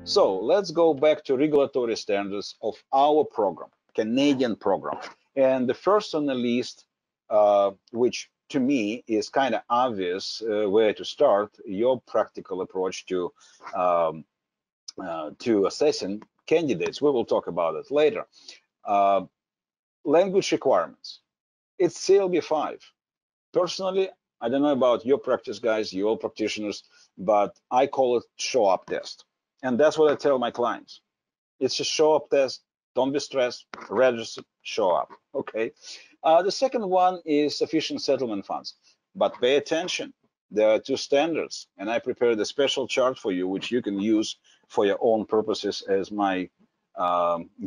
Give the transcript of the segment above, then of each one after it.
So let's go back to regulatory standards of our program, Canadian program. And the first on the list, which to me is kind of obvious where to start your practical approach to assessing candidates. We will talk about it later. Language requirements. It's CLB 5. Personally, I don't know about your practice guys, your practitioners, but I call it show up test. And that's what I tell my clients. It's a show up test. Don't be stressed. Register, show up. Okay. The second one is sufficient settlement funds. But pay attention. There are two standards. And I prepared a special chart for you, which you can use for your own purposes as my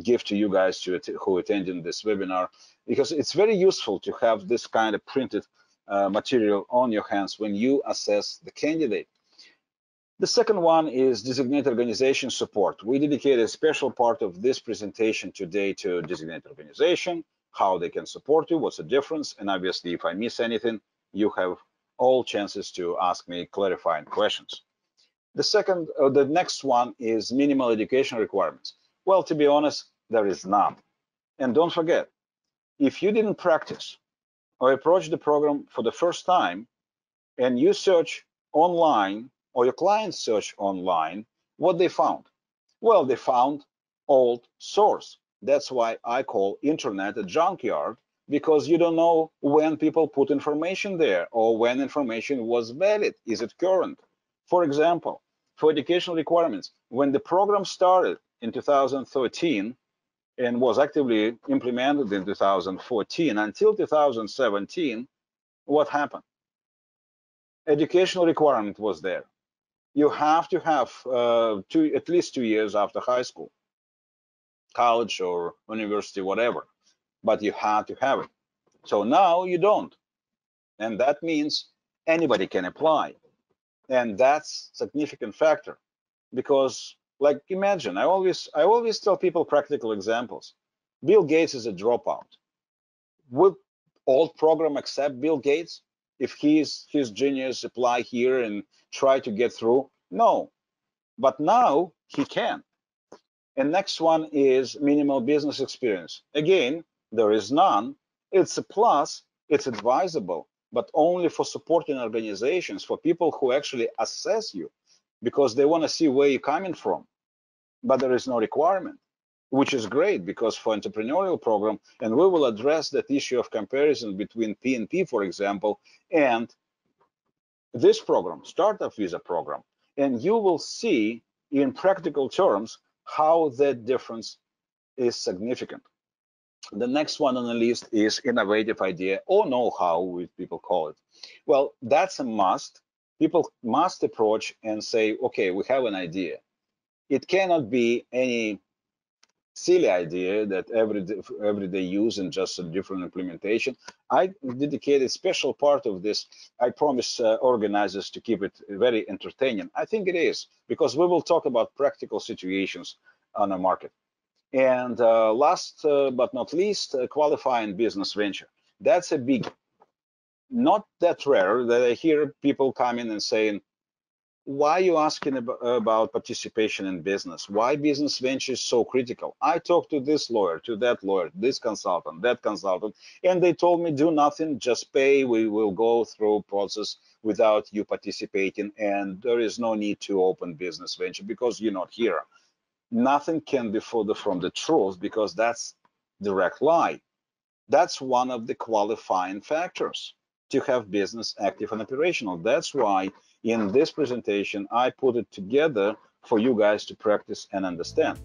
gift to you guys who attended this webinar, because it's very useful to have this kind of printed material on your hands when you assess the candidate. The second one is designated organization support. We dedicate a special part of this presentation today to designated organization, how they can support you, what's the difference, and obviously if I miss anything, you have all chances to ask me clarifying questions. The next one is minimal education requirements. Well, to be honest, there is none. And don't forget, if you didn't practice or approach the program for the first time and you search online or your clients search online, what they found? Well, they found old source. That's why I call internet a junkyard, because you don't know when people put information there or when information was valid. Is it current? For example, for educational requirements, when the program started in 2013 and was actively implemented in 2014 until 2017, what happened? Educational requirement was there. You have to have at least 2 years after high school, college or university, whatever, but you had to have it. So now you don't. And that means anybody can apply. And that's a significant factor, because like imagine, I always tell people practical examples. Bill Gates is a dropout. Would old program accept Bill Gates if his genius apply here and try to get through? No, but now he can. And next one is minimal business experience. Again, there is none. It's a plus, it's advisable, but only for supporting organizations, for people who actually assess you, because they want to see where you're coming from. But there is no requirement, which is great, because for entrepreneurial program, and we will address that issue of comparison between PNP, for example, and this program, startup visa program, and you will see in practical terms how that difference is significant. The next one on the list is innovative idea or know-how, as people call it. Well, that's a must. People must approach and say, okay, we have an idea. It cannot be any silly idea that every day use and just a different implementation. I dedicated a special part of this. I promise organizers to keep it very entertaining. I think it is, because we will talk about practical situations on the market. And last but not least, qualifying business venture. That's a big, not that rare that I hear people coming and saying, why are you asking about participation in business? Why business venture is so critical? I talked to this lawyer, to that lawyer, this consultant, that consultant, and they told me do nothing, just pay. We will go through process without you participating, and there is no need to open business venture because you're not here. Nothing can be further from the truth, because that's direct lie. That's one of the qualifying factors to have business active and operational. That's why in this presentation, I put it together for you guys to practice and understand.